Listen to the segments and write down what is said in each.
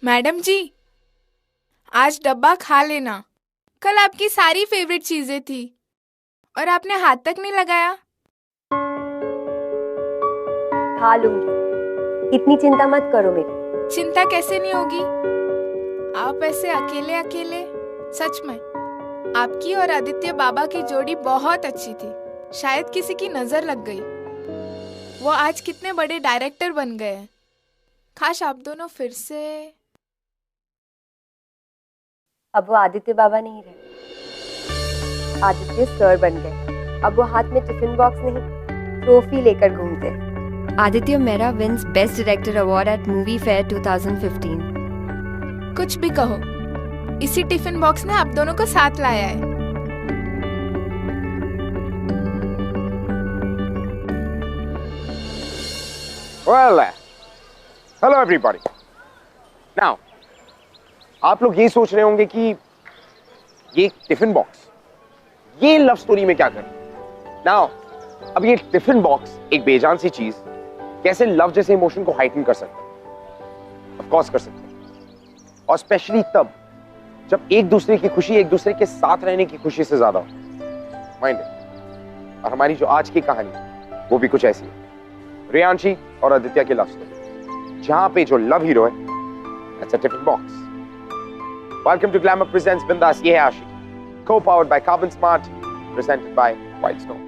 Madam जी, आज डब्बा खा लेना। कल आपकी सारी फेवरेट चीजें थी और आपने हाथ तक नहीं लगाया। खा लूंगी, इतनी चिंता मत करो मेरी। चिंता कैसे नहीं होगी? आप ऐसे अकेले अकेले। सच में आपकी और आदित्य बाबा की जोड़ी बहुत अच्छी थी। शायद किसी की नजर लग गई। वो आज कितने बड़े डायरेक्टर बन गए हैं। काश आप दोनों फिर से। अब वो आदित्य बाबा नहीं रहे, आदित्य सर बन गए। अब वो हाथ में टिफिन बॉक्स नहीं, ट्रॉफी लेकर घूमते। Aditya Mehra wins best director award eight movie fair 2015। कुछ भी कहो, इसी टिफिन बॉक्स ने आप दोनों को साथ लाया है। Well, hello everybody. Now, आप लोग ये सोच रहे होंगे कि ये टिफिन बॉक्स ये लव स्टोरी में क्या कर। Now, अब ये टिफिन बॉक्स एक बेजान सी चीज कैसे लव जैसे इमोशन को हाइटन कर सकता है? ऑफ कोर्स कर सकता है, और स्पेशली तब जब एक दूसरे की खुशी एक दूसरे के साथ रहने की खुशी से ज्यादा हो। Mind it. और हमारी जो आज की कहानी वो भी कुछ ऐसी है, रेयांशी और आदित्य की लव स्टोरी, जहां पे जो लव हीरो है that's a tiffin box. Welcome to Glamour presents Bindas Ye Hai Aashiki, co-powered by Carbon Smart, presented by Wildstone.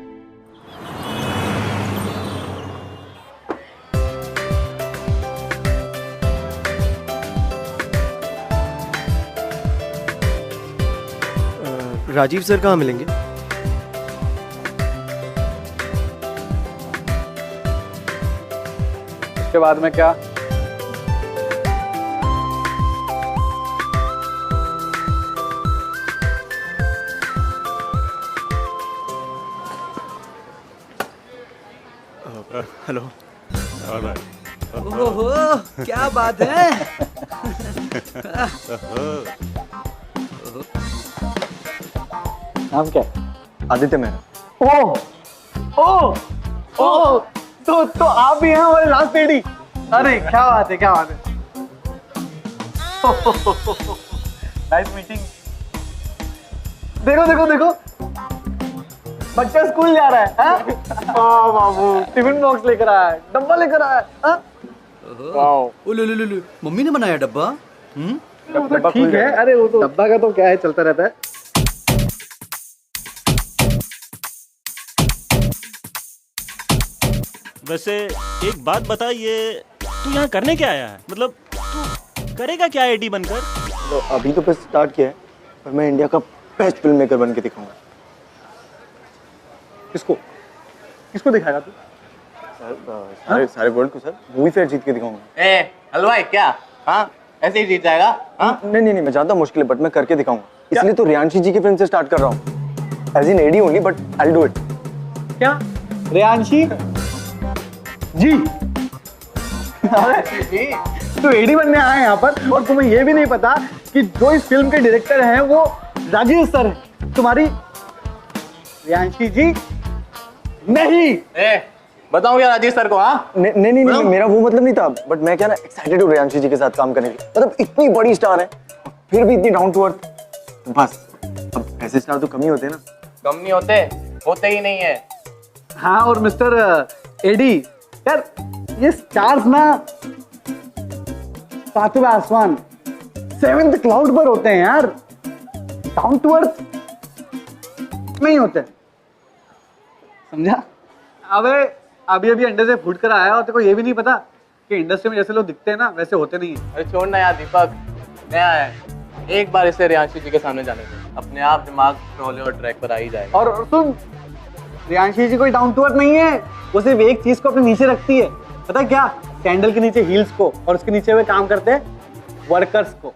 Rajeev sir कहाँ मिलेंगे? उसके बाद में क्या? हेलो। ओहो, क्या बात है। नाम क्या है? आदित्य मेहरा। ओ ओ ओ तो आप भी हैं हमारे लास्ट लेडी। अरे क्या बात है, क्या बात है। Nice meeting. देखो देखो देखो, बच्चा स्कूल जा रहा है। वाह बाबू, टिफिन बॉक्स लेकर आया है, डब्बा लेकर आया है। वाओ, लो, मम्मी ने बनाया डब्बा। डब्बा ठीक है। अरे वो तो डब्बा का तो क्या है, चलता रहता है। वैसे एक बात बता, ये तू यहाँ करने क्या आया है? मतलब तू करेगा क्या एडी बनकर? तो अभी तो बस स्टार्ट किया है, पर मैं इंडिया का बेस्ट फिल्म मेकर बन के दिखाऊंगा। किसको किसको दिखाएगा तू? सर सारे वर्ल्ड को सर, मूवी फेयर जीत के दिखाऊंगा। हलवाई क्या? हाँ, ऐसे ही जीत जाएगा? हाँ? नहीं, मैं जानता हूँ मुश्किल है, बट मैं करके दिखाऊंगा। इसलिए तो रेयांशी जी की फिल्म से स्टार्ट कर रहा हूँ, as in AD only, but I will do it. क्या? रेयांशी जी? अरे जी, तू एडी बनने आए यहाँ पर और तुम्हें ये भी नहीं पता कि जो इस फिल्म के डायरेक्टर हैं वो राजीव सर हैं। तुम्हारी रेयांशी जी नहीं। बताऊं क्या राजीव सर को? हाँ, नहीं, मेरा वो मतलब नहीं था, बट मैं क्या ना एक्साइटेड हूँ रेयांशी जी के साथ काम करने के लिए। मतलब इतनी बड़ी स्टार है, फिर भी इतनी डाउन टू अर्थ। तो बस अब ऐसे स्टार तो कम ही होते हैं ना। कम नहीं होते ही नहीं है। हाँ, और मिस्टर एडी यार, ये स्टार्स ना सातवें आसमान, सेवेंथ क्लाउड पर होते हैं यार, डाउन टू अर्थ नहीं होते, समझा? अबे अभी अंडे से फूट कर आया और तेरे को ये भी नहीं पता कि इंडस्ट्री में जैसे लोग दिखते हैं ना वैसे होते नहीं है। अरे छोड़ ना यार दीपक, नया है, एक बार इसे रेयांशी जी के सामने जाने दे, अपने आप दिमाग ट्रोले और ट्रैक पर आ ही जाएगा। और सुन, रेयांशी जी कोई डाउन टू अर्थ नहीं है, वो सिर्फ एक चीज को अपने नीचे रखती है, पता है क्या? सैंडल के नीचे हील्स को, और उसके नीचे वे काम करते हैं वर्कर्स को।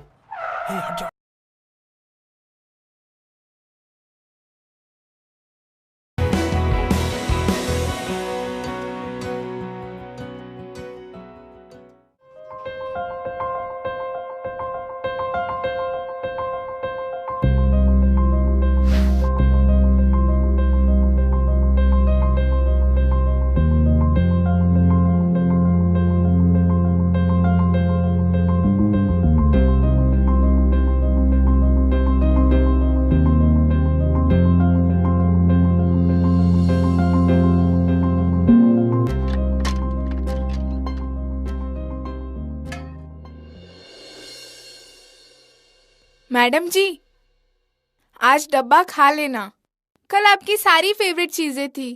मैडम जी, आज डब्बा खा लेना। कल आपकी सारी फेवरेट चीजें थी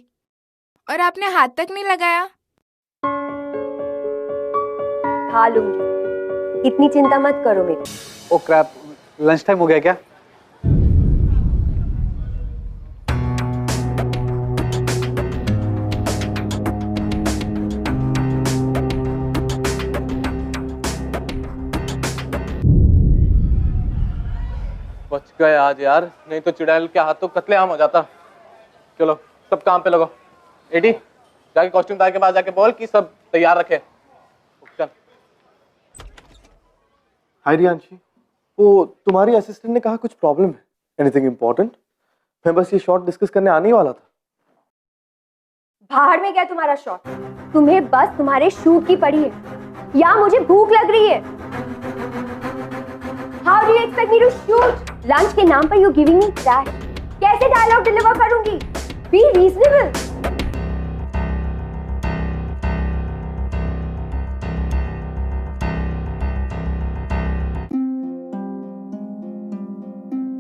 और आपने हाथ तक नहीं लगाया। खा लूंगी, इतनी चिंता मत करो मेरी। ओ क्रैप, लंच टाइम हो गया क्या? बच गए आज यार, नहीं तो चुड़ैल के हाथों कत्लेआम हो जाता। चलो सब काम पे लगो। एडी, जाके कॉस्ट्यूम डाल के बाद जाके बोल कि सब तैयार रखे। चल। हाय रियांशी, वो तुम्हारी असिस्टेंट ने कहा कुछ प्रॉब्लम है। Anything important? मैं बस ये शॉट डिस्कस करने आने ही वाला था। बाहर में क्या तुम्हारा शॉट? तुम्हें बस तुम्हारे शूट की पड़ी है या मुझे भूख लग रही है? How do you expect me to shoot? Lunch के नाम पर यू गिविंग मी ट्रैश। कैसे डायलॉग डिलीवर करूंगी? Be reasonable.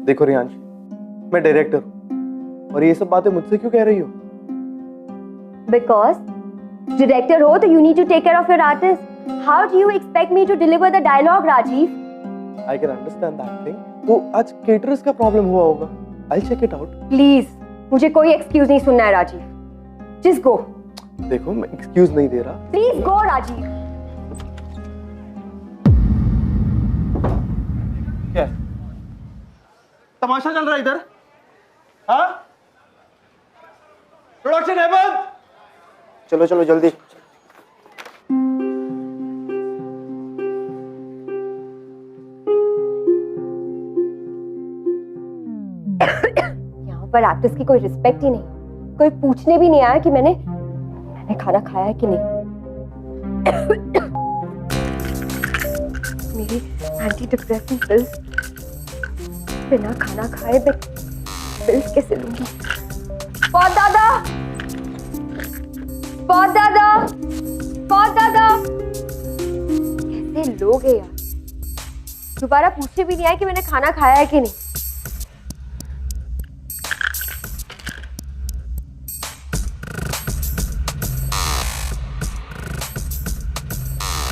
देखो रियांशी, मैं डायरेक्टर हूँ और ये सब बातें मुझसे क्यों कह रही हो? Because director हो तो you need to take care of your artist. How do you expect me to deliver the dialogue, Rajiv? I can understand that thing. वो आज केटरर्स का प्रॉब्लम हुआ होगा। I'll check it out. Please, मुझे कोई excuse नहीं सुनना है राजीव। Just go. देखो मैं एक्सक्यूज नहीं दे रहा। Please go, Rajiv. क्या? तमाशा चल रहा है इधर? हाँ? प्रोडक्शन है बंद। चलो चलो जल्दी। यहाँ पर एक्टर्स की कोई रिस्पेक्ट ही नहीं। कोई पूछने भी नहीं आया कि मैंने खाना खाया है कि नहीं। मेरी एंटी डिप्रेसेंट पिल्स बिना खाना खाए मैं पिल्स कैसे लूंगी? बहुत दादा, बहुत दादा, बहुत दादा, कैसे लोग हैं यार? दोबारा पूछने भी नहीं आया कि मैंने खाना खाया है कि नहीं।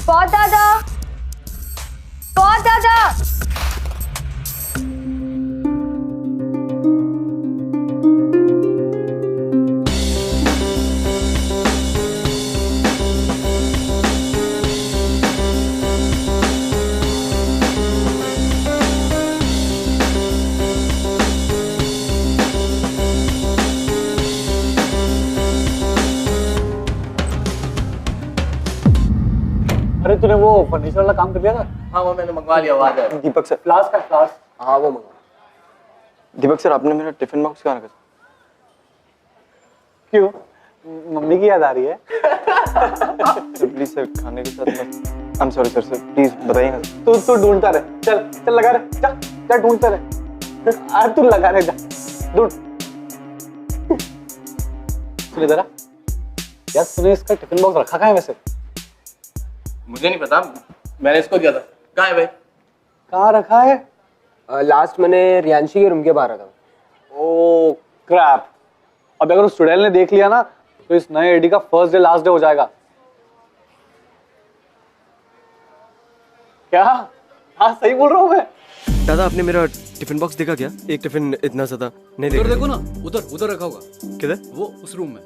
बहुत दादा, बहुत दादा। अरे तूने वो फर्नीचर वाला काम कर लिया था? हाँ वो मैंने मंगवा लिया। आवाज है। दीपक सर। फ्लास्क का फ्लास्क। हाँ वो मंगवा। दीपक सर, आपने मेरा टिफिन बॉक्स कहाँ रखा? क्यों? मम्मी की याद आ रही है? प्लीज सर, खाने के साथ मत। I am sorry sir, please बताइए ना। तू ढूंढता रहे। चल चल लगा रहे। जा जा ढूंढता रहे। अरे तू लगा रहे, जा ढूंढ। सुन इधर आ। यार तूने इसका टिफिन बॉक्स रखा कहाँ है वैसे? मुझे नहीं पता, मैंने इसको दिया था। कहाँ है भाई? कहाँ रखा है? लास्ट मैंने रियांशी के रूम के बाहर रखा। ओ क्रैप, अब अगर उस चुड़ैल ने देख लिया ना तो इस नए एडी का फर्स्ट डे लास्ट डे हो जाएगा। क्या? हाँ सही बोल रहा हूँ मैं। दादा, आपने मेरा टिफिन बॉक्स देखा क्या? एक टिफिन इतना सा था। नहीं उधर देखा? देखो ना, उधर उधर रखा होगा। किधर? वो उस रूम में।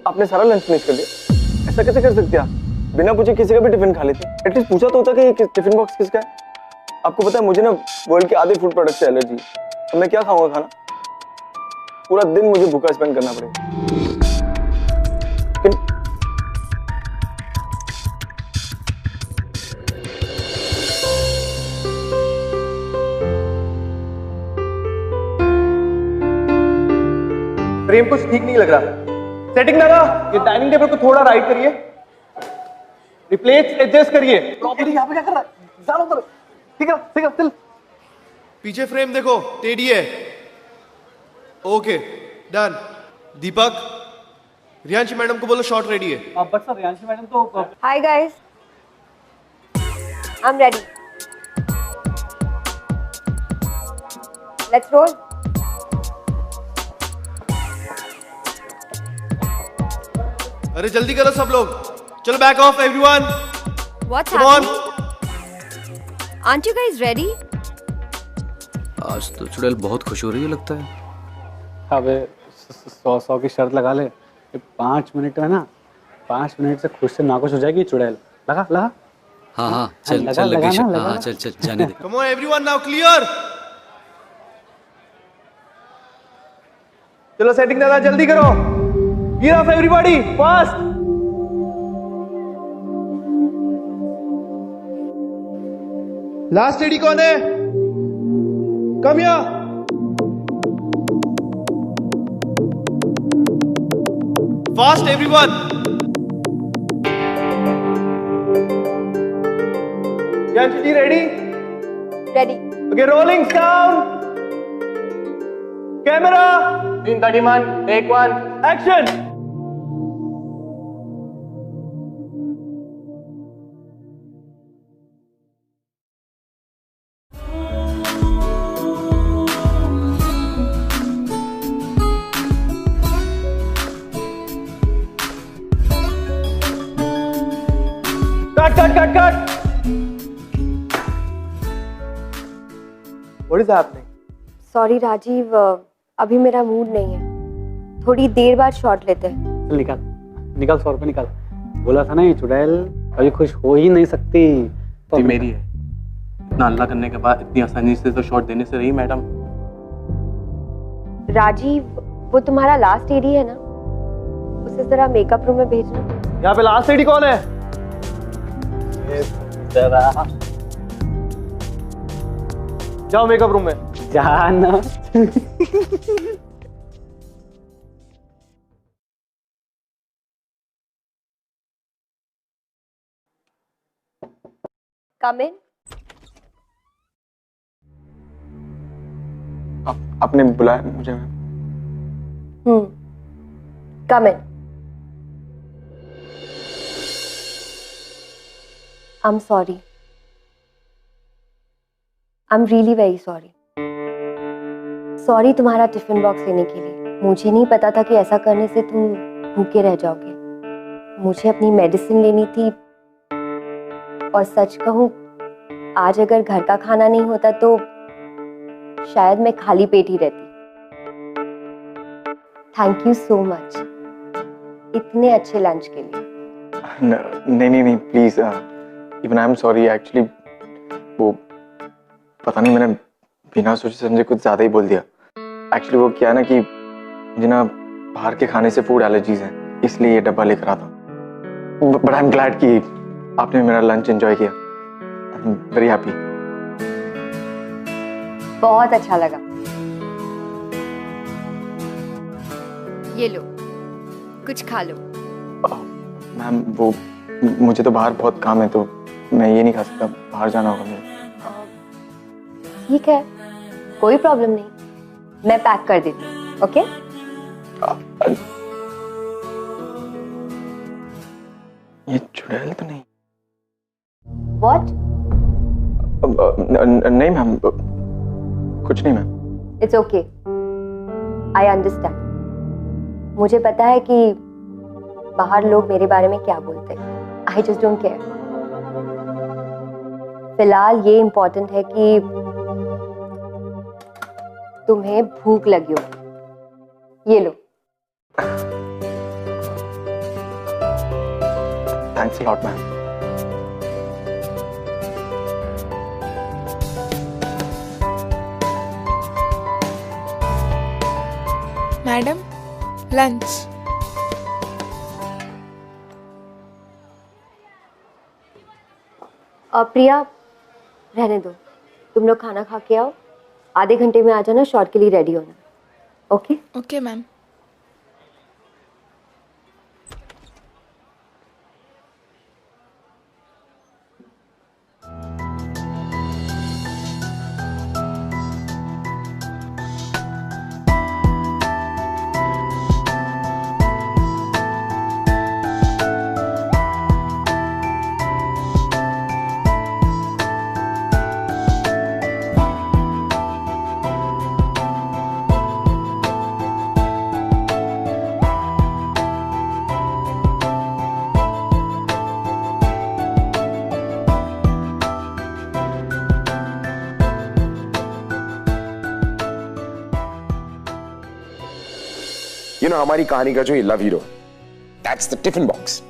आपने सारा लंच फिनिश कर लिया? ऐसा कैसे कर सकते आप? बिना पूछे किसी का भी टिफिन खा लेते? एटलीस्ट पूछा तो होता कि ये टिफिन बॉक्स किसका है। आपको पता है मुझे ना वर्ल्ड के आधे फूड प्रोडक्ट से एलर्जी है। तो मैं क्या खाऊंगा खाना? पूरा दिन मुझे भूखा स्पेंड करना पड़ेगा। फ्रेम कुछ ठीक नहीं लग रहा। सेटिंग लगा, ये डाइनिंग टेबल को थोड़ा राइट करिए, रिप्लेस एडजस्ट करिए। प्रॉपर्टी यहाँ पे क्या कर रहा है? चलो उधर। ठीक है चल। पीछे फ्रेम देखो, टेढ़ी है। Okay done. Deepak, Riyanshi madam को बोलो शॉट रेडी है। बट सर रियांशी मैडम तो Hi guys, I'm ready. Let's roll. अरे जल्दी करो सब लोग, चलो back of everyone. What's Come on. happening? Aren't you guys ready? आज तो चुड़ैल बहुत खुश हो रही है लगता है। अबे 100 की शर्त लगा ले, 5 मिनट में ना, 5 मिनट से खुश से नाखुश हो जाएगी चुड़ैल। लगा। हाँ चल लगा, चल लगा लगी। ना, हाँ लगा। चल जाने दे। Come on everyone, now clear. चलो सेटिंग लगा, जल्दी करो। Gear off everybody, fast. Last ready कौन है? Come here. Fast everyone. Yanshi ji ready? Ready. Okay, rolling sound, camera, scene 31 take 1। Action. Cut. What is happening? Sorry Rajeev, अभी मेरा मूड नहीं है। थोड़ी देर बाद शॉट लेते हैं। चल निकाल 100 रुपए निकाल। बोला था ना ये चुड़ैल अभी खुश हो ही नहीं सकती। तो मेरी है, इतना अल्लाह करने के बाद इतनी आसानी से तो शॉट देने से रही मैडम। राजीव, वो तुम्हारा लास्ट एडी है ना, उसे जरा मेकअप रूम में भेजना। यहाँ पे लास्ट एडी कौन है? जाओ मेकअप रूम में। जाना। Come in. आपने बुलाया मुझे? Come in. I'm sorry. I'm really very sorry. Sorry तुम्हारा टिफिन बॉक्स लेने के लिए। मुझे नहीं पता था कि ऐसा करने से तुम भूखे रह जाओगे। मुझे अपनी मेडिसिन लेनी थी, और सच कहूँ आज अगर घर का खाना नहीं होता तो शायद मैं खाली पेट ही रहती। थैंक यू सो मच इतने अच्छे लंच के लिए। नहीं please, even I am sorry. Actually वो पता नहीं, मैंने बिना सोचे समझे कुछ ज्यादा ही बोल दिया। एक्चुअली वो क्या है ना कि मुझे ना बाहर के खाने से फूड एलर्जीज हैं, इसलिए ये डब्बा लेकर आता। बट आई एम ग्लैड कि आपने मेरा लंच एंजॉय किया। I am very happy. बहुत अच्छा लगा। ये लो, कुछ खा लो। मैम वो मुझे तो बाहर बहुत काम है, तो मैं ये नहीं खा सकता, बाहर जाना होगा मुझे। ठीक है, कोई प्रॉब्लम नहीं, मैं पैक कर देती हूँ। ओके? ये चुड़ैल तो नहीं? What? नहीं मैम, कुछ नहीं ma'am. It's okay. I understand. मुझे पता है कि बाहर लोग मेरे बारे में क्या बोलते हैं। I just don't care. फिलहाल ये इम्पोर्टेंट है कि तुम्हें भूख लगी हो। ये लो। Thanks a lot ma'am. Madam, lunch. Priya, रहने दो, तुम लोग खाना खा के आओ। आधे घंटे में आ जाना, शॉट के लिए रेडी होना। Okay? Okay ma'am. You know हमारी कहानी का जो ये love hero, that's the tiffin box.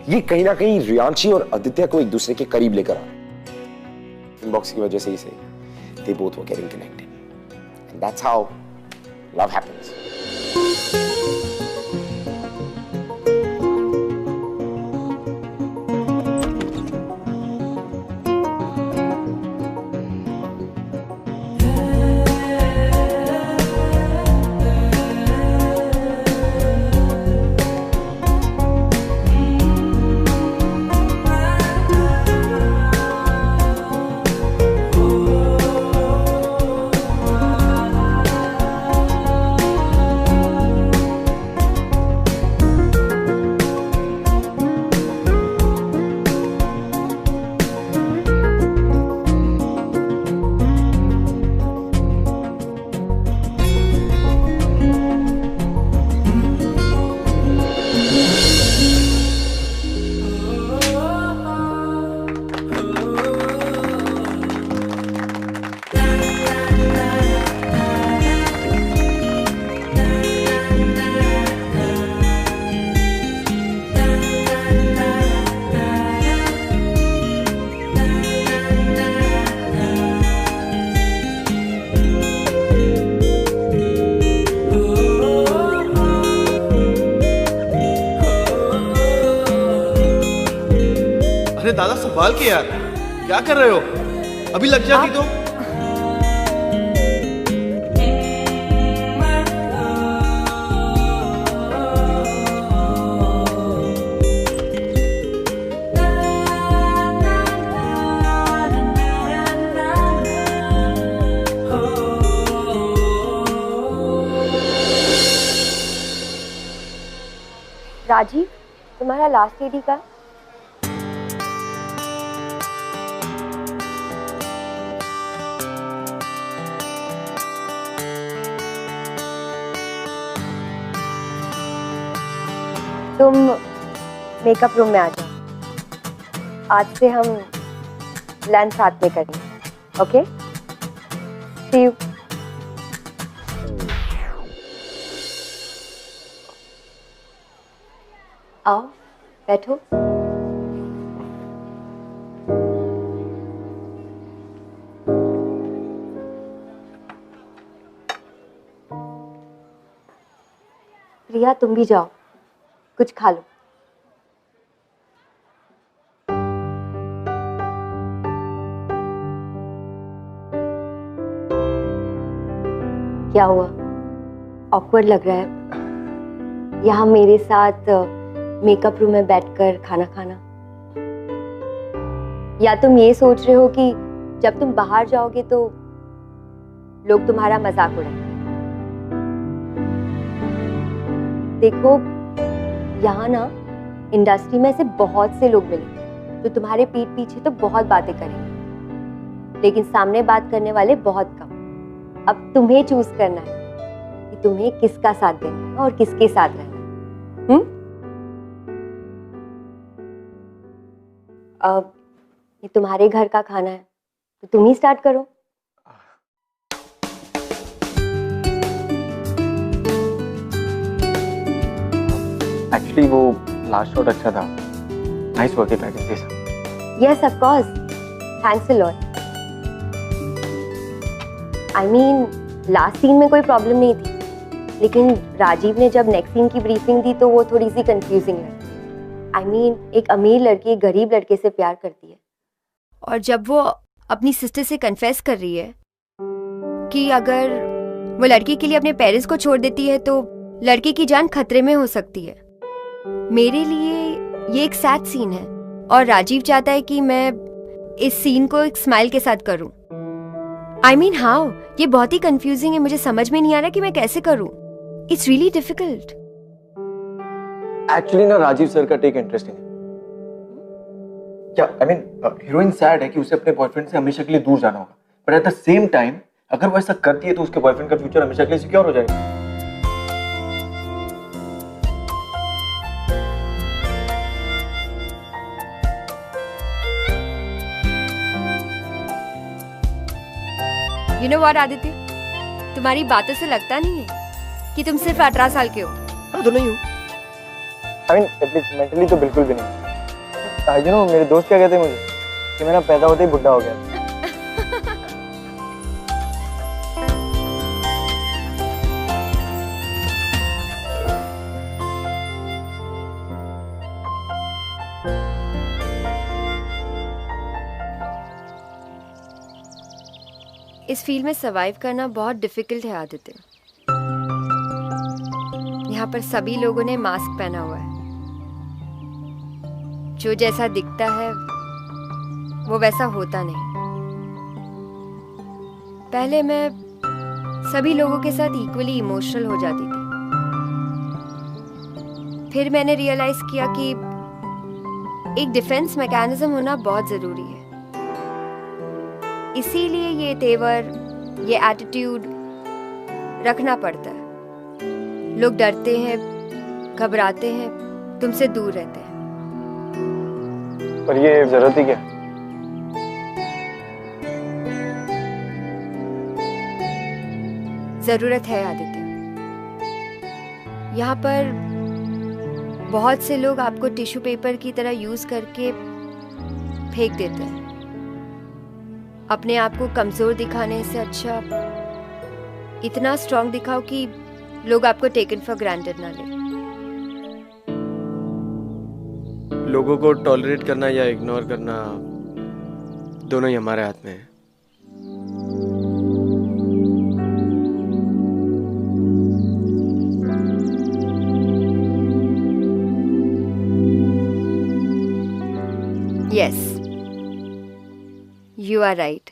ये कहीं ना कहीं रियांशी और आदित्य को एक दूसरे के करीब लेकर आ रहा है। टिफिन बॉक्स की वजह से ही सही, they both were getting connected, and that's how love happens. अरे दादा संभाल के यार, क्या कर रहे हो? अभी लग जाती तो। राजीव, तुम्हारा लास्ट एडी का? तुम मेकअप रूम में आ जाओ। आज से हम लंच साथ में करेंगे, ओके? C you. आओ बैठो। प्रिया, तुम भी जाओ, कुछ खा लो। क्या हुआ? ऑकवर्ड लग रहा है यहाँ मेरे साथ मेकअप रूम में बैठकर खाना खाना? या तुम ये सोच रहे हो कि जब तुम बाहर जाओगे तो लोग तुम्हारा मजाक उड़ाएंगे? देखो, यहाँ ना इंडस्ट्री में से बहुत से लोग मिलेंगे जो तुम्हारे पीठ पीछे तो बहुत बातें करेंगे, लेकिन सामने बात करने वाले बहुत कम। अब तुम्हें चूज करना है कि तुम्हें किसका साथ देना है और किसके साथ रहना है। अब ये तुम्हारे घर का खाना है तो तुम ही स्टार्ट करो। एक्चुअली वो लास्ट शॉट अच्छा था। Nice work if I can say so. Yes of course, thanks a lot. I mean last scene में कोई प्रॉब्लम नहीं थी, लेकिन राजीव ने जब नेक्स्ट सीन की ब्रीफिंग दी तो वो थोड़ी सी कंफ्यूजिंग लगी। आई मीन एक अमीर लड़की एक गरीब लड़के से प्यार करती है, और जब वो अपनी सिस्टर से कन्फेस कर रही है कि अगर वो लड़की के लिए अपने पेरेंट्स को छोड़ देती है तो लड़की की जान खतरे में हो सकती है। मेरे लिए ये एक सैड सीन है और राजीव चाहता है कि मैं इस सीन को एक स्माइल के साथ करूं। I mean how? ये बहुत ही कंफ्यूजिंग है, मुझे समझ में नहीं आ रहा कि मैं कैसे करूं। It's really difficult. एक्चुअली ना राजीव सर का टेक इंटरेस्टिंग है। क्या आई मीन हीरोइन सैड है कि उसे अपने बॉयफ्रेंड से हमेशा के लिए दूर जाना होगा, but at the same time अगर वो ऐसा करती है तो उसके बॉयफ्रेंड का फ्यूचर हमेशा के लिए सिक्योर हो जाएगा। You know what, आदित्य, तुम्हारी बातों से लगता नहीं है कि तुम सिर्फ 18 साल के हो? हाँ तो नहीं हूँ। आई मीन एटलीस्ट मेंटली तो बिल्कुल भी नहीं। यू नो मेरे दोस्त क्या कहते हैं मुझे कि मैं ना पैदा होते ही बुढ़ा हो गया। इस फील्ड में सरवाइव करना बहुत डिफिकल्ट है आदित्य। यहाँ पर सभी लोगों ने मास्क पहना हुआ है। जो जैसा दिखता है वो वैसा होता नहीं। पहले मैं सभी लोगों के साथ इक्वली इमोशनल हो जाती थी। फिर मैंने रियलाइज किया कि एक डिफेंस मैकेनिज्म होना बहुत जरूरी है। इसीलिए ये तेवर, ये एटीट्यूड रखना पड़ता है। लोग डरते हैं, घबराते हैं, तुमसे दूर रहते हैं। पर ये जरूरत ही क्या? जरूरत है आदित्य। यहाँ पर बहुत से लोग आपको टिश्यू पेपर की तरह यूज करके फेंक देते हैं। अपने आप को कमजोर दिखाने से अच्छा इतना स्ट्रांग दिखाओ कि लोग आपको टेकन फॉर ग्रांटेड ना ले। लोगों को टॉलरेट करना या इग्नोर करना दोनों ही हमारे हाथ में है। Yes, you are right.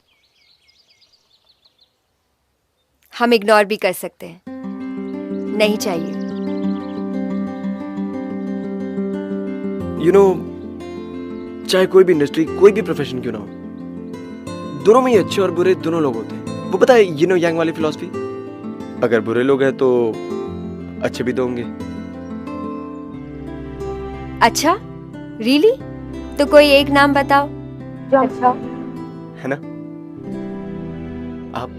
हम इग्नोर भी कर सकते हैं, नहीं चाहिए। You know, चाहे कोई भी इंडस्ट्री, कोई भी प्रोफेशन क्यों ना हो, दोनों में ही अच्छे और बुरे दोनों लोग होते हैं। वो पता है यू नो यांग वाली फिलॉसफी, अगर बुरे लोग हैं तो अच्छे भी तो होंगे। अच्छा, रियली? तो कोई एक नाम बताओ जो अच्छा हो। है ना? आप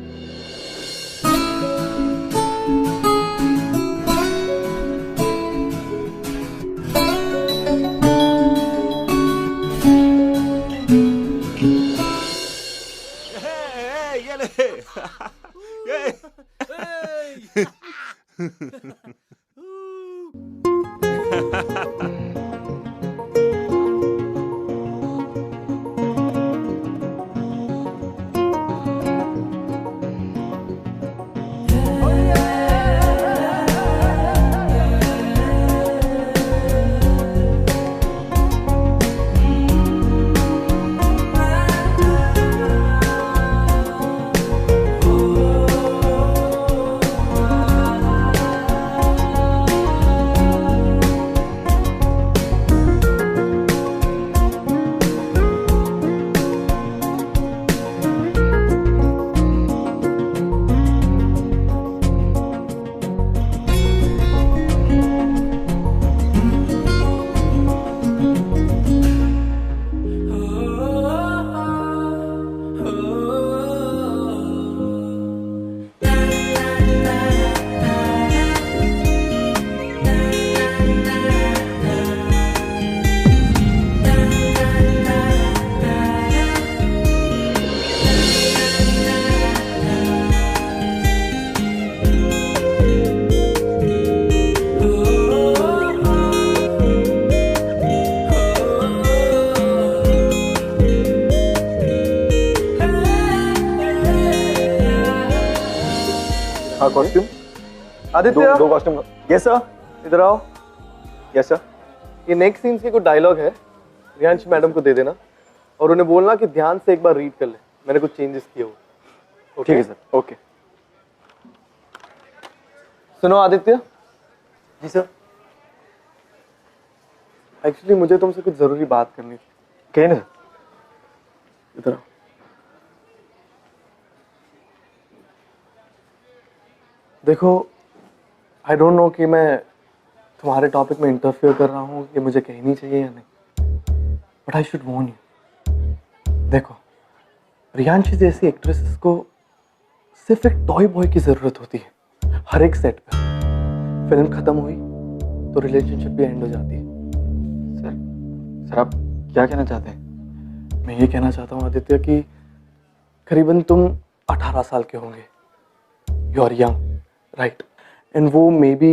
हाँ कॉस्ट्यूम आदित्य दो कॉस्ट्यूम। यस सर, इधर आओ। Yes sir. ये नेक्स्ट सीन्स की कोई डायलॉग है, रियांश मैडम को दे देना और उन्हें बोलना कि ध्यान से एक बार रीड कर ले, मैंने कुछ चेंजेस किए हो। ठीक है सर। ओके। सुनो आदित्य। जी सर। एक्चुअली मुझे तुमसे कुछ जरूरी बात करनी थी। कहीं ना इधर आओ। देखो, आई डोंट नो कि मैं तुम्हारे टॉपिक में इंटरफेयर कर रहा हूँ, ये मुझे कहनी चाहिए या नहीं, but I should Warne you. देखो, रियांशी जैसी एक्ट्रेसेस को सिर्फ एक टॉय बॉय की जरूरत होती है हर एक सेट पे। फिल्म खत्म हुई तो रिलेशनशिप भी एंड हो जाती है। सर आप क्या कहना चाहते हैं? मैं ये कहना चाहता हूँ आदित्य कि करीबन तुम 18 साल के होंगे, you are young right, and वो मे बी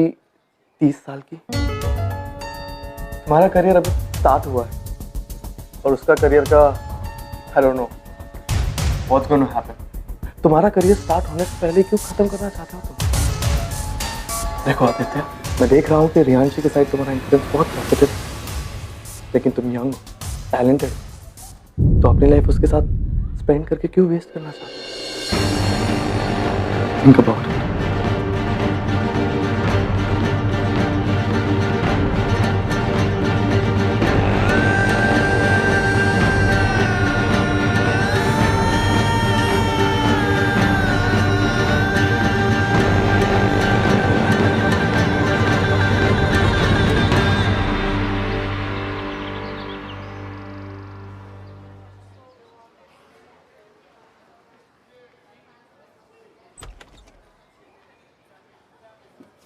30 साल की। तुम्हारा करियर अभी स्टार्ट हुआ है और उसका करियर का I don't know what's going to happen. तुम्हारा करियर स्टार्ट होने से पहले क्यों खत्म करना चाहते हो तुम? देखो आदित्य, मैं देख रहा हूँ कि रियांशी के साइड तुम्हारा इंफ्लुएंस बहुत पॉजिटिव है, लेकिन तुम यंग हो, टैलेंटेड, तो अपनी लाइफ उसके साथ स्पेंड करके क्यों वेस्ट करना चाहते हो? Think about it.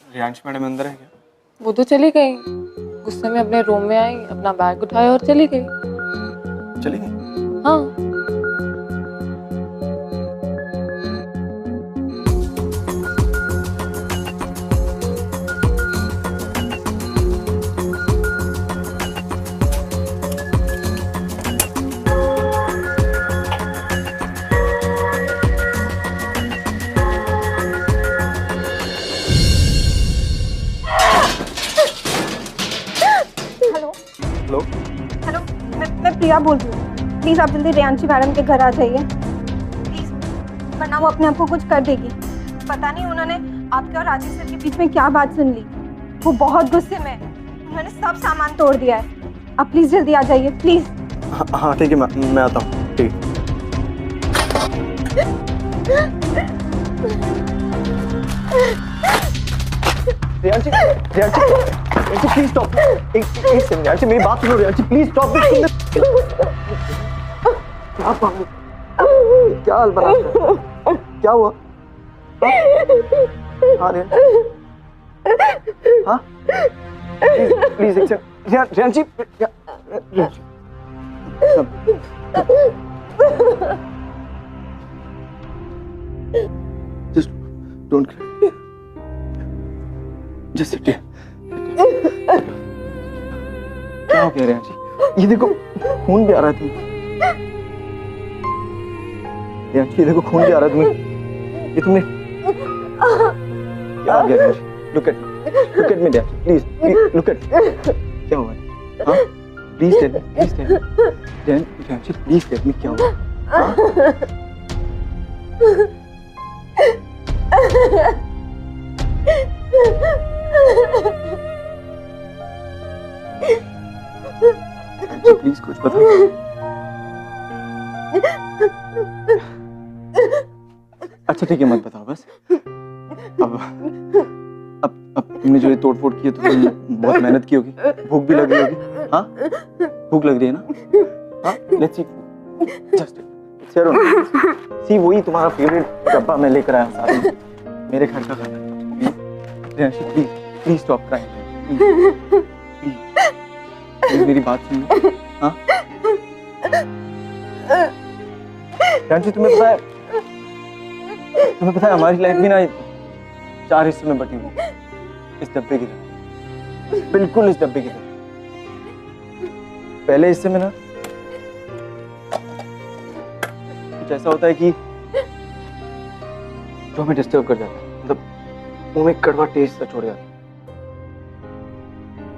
Riyansh madam अंदर है क्या? वो तो चली गई, गुस्से में अपने रूम में आई, अपना बैग उठाया और चली गई। चली गई? हाँ। हेलो हेलो, मैं प्रिया बोल रही हूँ। प्लीज़ आप जल्दी रियांशी मैडम के घर आ जाइए प्लीज़, वरना वो अपने आप को कुछ कर देगी। पता नहीं उन्होंने आपके और राजेश सर के बीच में क्या बात सुन ली। वो बहुत गुस्से में, उन्होंने सब सामान तोड़ दिया है। आप प्लीज़ जल्दी आ जाइए प्लीज़। हाँ ठीक है, मैं आता हूँ। ठीक रियांशी प्लीज स्टॉप। एक सेकंड रियांशी, मेरी बात सुनो रियांशी, प्लीज स्टॉप। क्या पागल, क्या हाल बना, क्या हुआ? हाँ रियांशी, हाँ प्लीज एक second Riyanshi, just don't cry, just sit here। क्या हो गया रियांशी? ये देखो खून भी आ रहा है तुम्हें। रियांशी ये देखो खून भी आ रहा है तुम्हें। ये तुमने क्या हो गया Riyanshi? look at me Riyanshi, please look at me। क्या हुआ? हाँ please tell me Riyanshi, please tell me क्या हुआ? हाँ प्लीज कुछ बताओ। अच्छा ठीक है, मत बताओ बस। अब तुमने जो ये तोड़ फोड़ की है तो तुमने बहुत मेहनत की होगी, भूख भी लग रही होगी। हाँ भूख लग रही है ना? हाँ लेट्स सी, जस्ट सी, वही तुम्हारा फेवरेट डब्बा मैं लेकर आया साथ में, मेरे घर का खाना। Riyanshi please stop crying, please मेरी बात सुनो। हाँ रियांशी, तुम्हें पता है हमारी लाइफ भी ना 4 हिस्सों में बटी हुई, इस डब्बे की तरह, बिल्कुल इस डब्बे की तरह। पहले हिस्से में ना कुछ ऐसा होता है कि जो हमें डिस्टर्ब कर जाता है, मतलब मुंह में कड़वा टेस्ट सा छोड़ जाता है,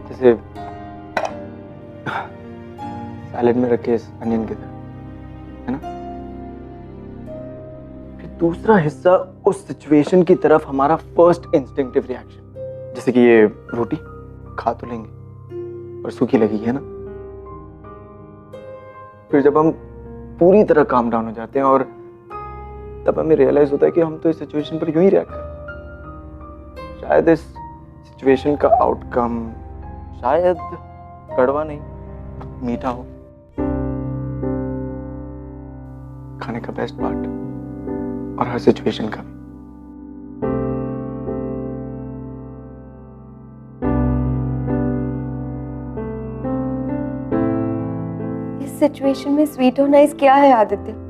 जैसे सैलेड में रखे अनियन की तरह, है ना? फिर दूसरा हिस्सा उस सिचुएशन की तरफ हमारा फर्स्ट इंस्टिंक्टिव रिएक्शन, जैसे कि ये रोटी खा तो लेंगे पर सूखी लगी है ना। फिर जब हम पूरी तरह काम डाउन हो जाते हैं और तब हमें रियलाइज होता है कि हम तो इस सिचुएशन पर यूं ही रिएक्ट कर, शायद इस सिचुएशन का आउटकम शायद कड़वा नहीं मीठा हो। खाने का बेस्ट पार्ट और हर सिचुएशन का भी। सिचुएशन में स्वीट और नाइस क्या है आदित्य?